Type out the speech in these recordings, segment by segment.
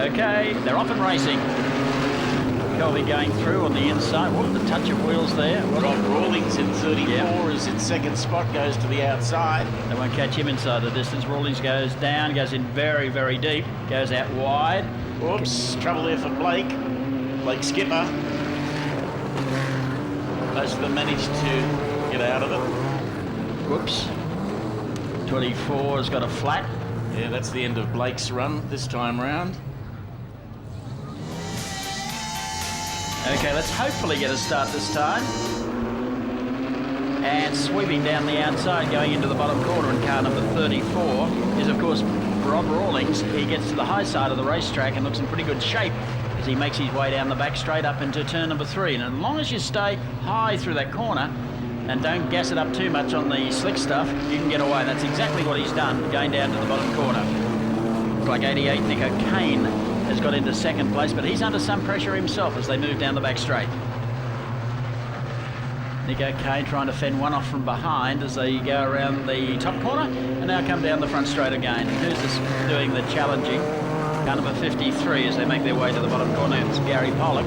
Okay, they're off and racing. Colby going through on the inside. What a touch of wheels there. Rob Rawlings in 34 is in second spot, goes to the outside. They won't catch him inside the distance. Rawlings goes down, goes in very, very deep, goes out wide. Whoops, trouble there for Blake. Blake Skipper. Most of them managed to get out of it. Whoops. 24 has got a flat. Yeah, that's the end of Blake's run this time round. Okay, let's hopefully get a start this time. And sweeping down the outside, going into the bottom corner in car number 34 is, of course, Rob Rawlings. He gets to the high side of the racetrack and looks in pretty good shape as he makes his way down the back straight up into turn number 3. And as long as you stay high through that corner and don't gas it up too much on the slick stuff, you can get away. That's exactly what he's done, going down to the bottom corner. Looks like 88 Nico Kane has got into second place, but he's under some pressure himself as they move down the back straight. Nico Kane trying to fend one off from behind as they go around the top corner and now come down the front straight again. And who's this doing the challenging? Car number 53 as they make their way to the bottom corner. It's Gary Pollock.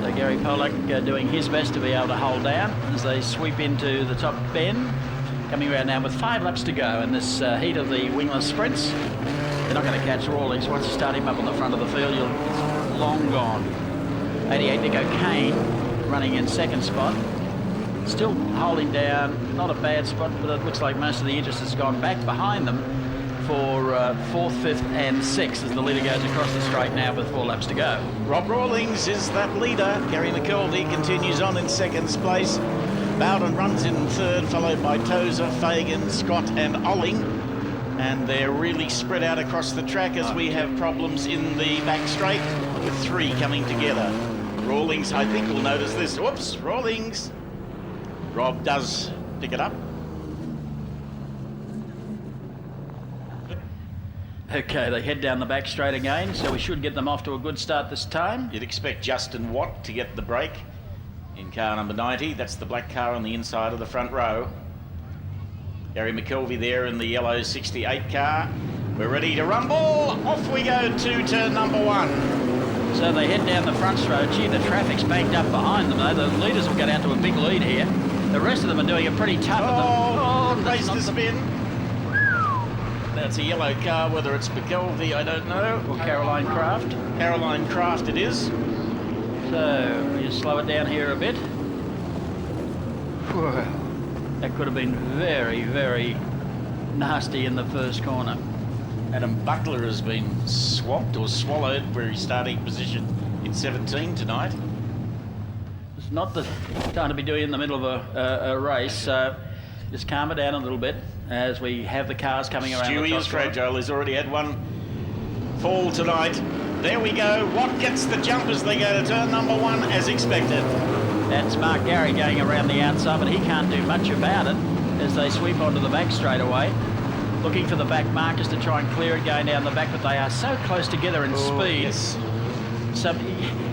So Gary Pollock doing his best to be able to hold down as they sweep into the top bend. Coming around now with 5 laps to go in this heat of the wingless sprints. They're not going to catch Rawlings. Once you start him up on the front of the field, it's long gone. 88 Nico Kane running in second spot. Still holding down, not a bad spot, but it looks like most of the interest has gone back behind them for 4th, 5th and 6th as the leader goes across the straight now with 4 laps to go. Rob Rawlings is that leader. Gary McKelvey continues on in second place. Bowden runs in third, followed by Tozer, Fagan, Scott and Olling. And they're really spread out across the track as we have problems in the back straight with 3 coming together. Rawlings, I think, will notice this. Whoops, Rawlings. Rob does pick it up. Okay, they head down the back straight again, so we should get them off to a good start this time. You'd expect Justin Watt to get the break in car number 90. That's the black car on the inside of the front row. Gary McKelvey there in the yellow 68 car. We're ready to rumble. Off we go to turn number 1. So they head down the front straight. Gee, the traffic's banked up behind them, though. The leaders will go down to a big lead here. The rest of them are doing it pretty tough. Race to spin. That's a yellow car, whether it's McKelvey, I don't know. Or Caroline Craft. Caroline Craft it is. So, we just slow it down here a bit. Whoa. That could have been very, very nasty in the first corner. Adam Butler has been swamped or swallowed for his starting position in 17 tonight. It's not the time to be doing in the middle of a race, so just calm it down a little bit as we have the cars coming around. Stewie is fragile. He's already had one fall tonight. There we go. Watt gets the jump as they go to turn number 1 as expected. That's Mark Gary going around the outside, but he can't do much about it as they sweep onto the back straight away. Looking for the back markers to try and clear it going down the back, but they are so close together in speed. Yes. So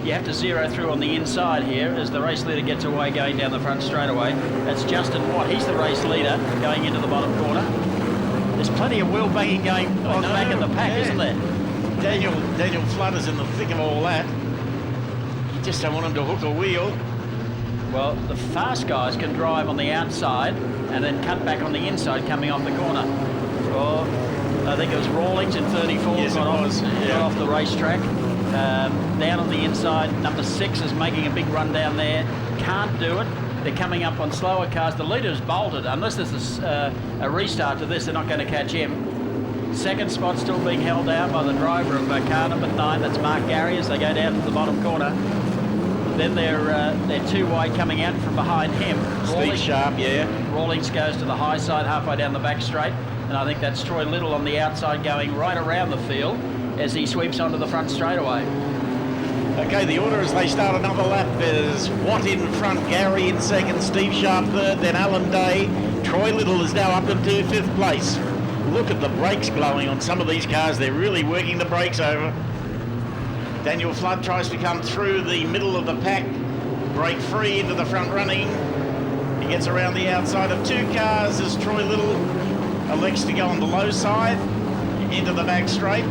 you have to zero through on the inside here as the race leader gets away going down the front straight away. That's Justin Watt. He's the race leader going into the bottom corner. There's plenty of wheel banging going on the back of the pack, isn't there? Daniel Flood is in the thick of all that. You just don't want him to hook a wheel. Well, the fast guys can drive on the outside and then cut back on the inside coming off the corner. Well, I think it was Rawlings in 34 yes, got off the racetrack. Down on the inside, number 6 is making a big run down there. Can't do it. They're coming up on slower cars. The leader's bolted. Unless there's a restart to this, they're not going to catch him. Second spot still being held down by the driver of car number 9. That's Mark Gary as they go down to the bottom corner. Then they're 2 wide coming out from behind him. Steve Sharp, yeah. Rawlings goes to the high side halfway down the back straight. And I think that's Troy Little on the outside going right around the field as he sweeps onto the front straightaway. Okay, the order as they start another lap is Watt in front, Gary in second, Steve Sharp third, then Alan Day. Troy Little is now up into 5th place. Look at the brakes blowing on some of these cars. They're really working the brakes over. Daniel Flood tries to come through the middle of the pack, break free into the front running. He gets around the outside of 2 cars as Troy Little elects to go on the low side into the back straight.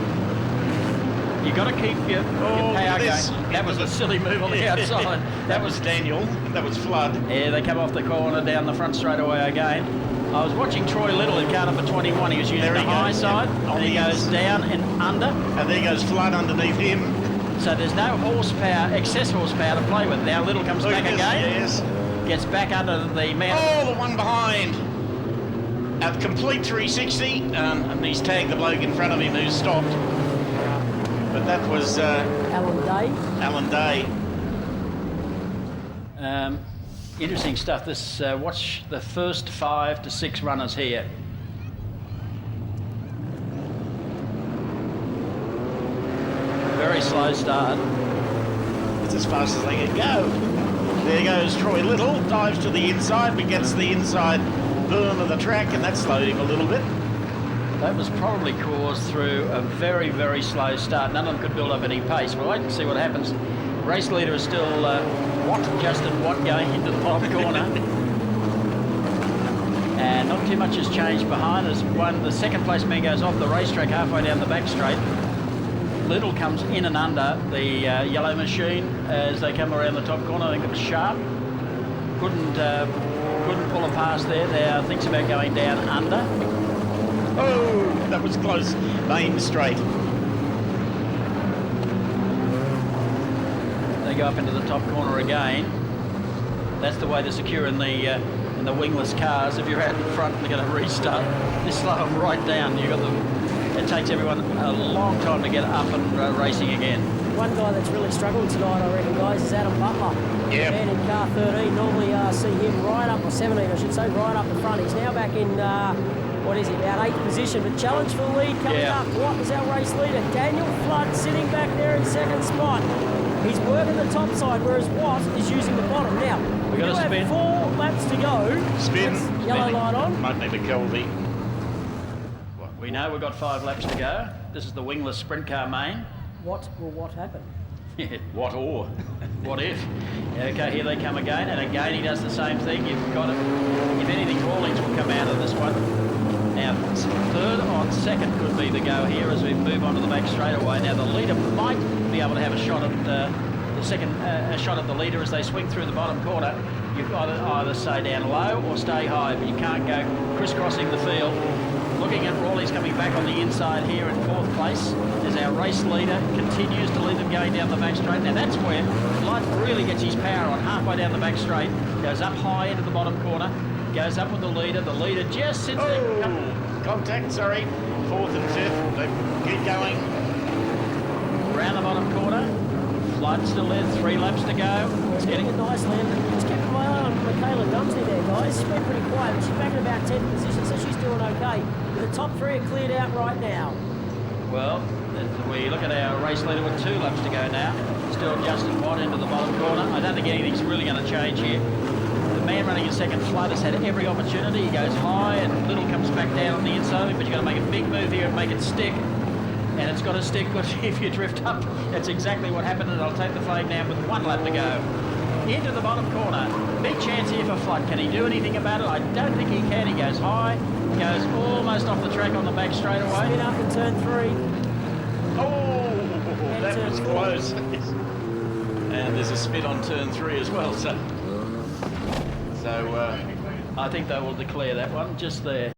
You got to keep your power going. That was a silly move on the outside. That was Daniel. That was Flood. Yeah, they come off the corner down the front straightaway again. I was watching Troy Little in car number 21. He was using the high side, and he goes down and under. And there goes Flood underneath him. So there's no horsepower, excess horsepower to play with. Now Little comes back again. Yes. Gets back under the man. Oh, the one behind. A complete 360, and he's tagged the bloke in front of him who's stopped. But that was Alan Day. Interesting stuff. This watch the first 5 to 6 runners here. Very slow start. It's as fast as they can go. There goes Troy Little, dives to the inside, but gets the inside berm of the track, and that slowed him a little bit. That was probably caused through a very, very slow start. None of them could build up any pace. We'll wait and see what happens. Race leader is still Justin Watt going into the bottom corner. And not too much has changed behind us. The second place man goes off the racetrack halfway down the back straight. Little comes in and under the yellow machine as they come around the top corner. I think it was Sharp. Couldn't pull a pass there. Now thinks about going down under. Oh, that was close. Main straight. They go up into the top corner again. That's the way to secure in the wingless cars. If you're out in front and you're going to restart, you slow them right down. You got the. It takes everyone a long time to get up and racing again. One guy that's really struggling tonight, I reckon, guys, is Adam Butler. Yeah. Man in car 13. Normally see him right up, or 17, I should say, right up the front. He's now back in, what is he, about 8th position. But challenge for the lead coming up. What is our race leader? Daniel Flood sitting back there in 2nd spot. He's working the top side, whereas Watt is using the bottom. Now, we do have 4 laps to go. Spin. Yellow light on. Might need a Kelvy. We know we've got 5 laps to go. This is the wingless sprint car main. What will what happen? What or? What if? Okay, here they come again, and again he does the same thing. You've got it. If anything, Rawlings will come out of this one. Now, 3rd on 2nd could be the go here as we move on to the back straightaway. Now, the leader might be able to have a shot at the second shot at the leader as they swing through the bottom corner. You've got to either stay down low or stay high, but you can't go crisscrossing the field. Looking at Rawlings coming back on the inside here in 4th place as our race leader continues to lead them going down the back straight. Now that's where Flood really gets his power on, halfway down the back straight, goes up high into the bottom corner, goes up with the leader. The leader just sits there. Contact, sorry. 4th and 5th. They keep going. Round the bottom corner. Flood still there, 3 laps to go. It's getting a nice land. Just kept my eye on Michaela Dumsley there, guys. She's been pretty quiet, but she's back in about 10th position, so she's doing okay. But the top 3 are cleared out right now. Well, as we look at our race leader with 2 laps to go now. Still Justin Watt into the bottom corner. I don't think anything's really going to change here. The man running in 2nd, Flood, has had every opportunity. He goes high and Little comes back down on the inside, but you've got to make a big move here and make it stick. And it's got to stick, but if you drift up, that's exactly what happened, and I'll take the flag now with 1 lap to go. Into the bottom corner. Big chance here for Flood. Can he do anything about it? I don't think he can. He goes high, goes almost off the track on the back straightaway. Spin up in turn 3. Oh, that was close. And there's a spin on turn 3 as well, so I think they will declare that one just there.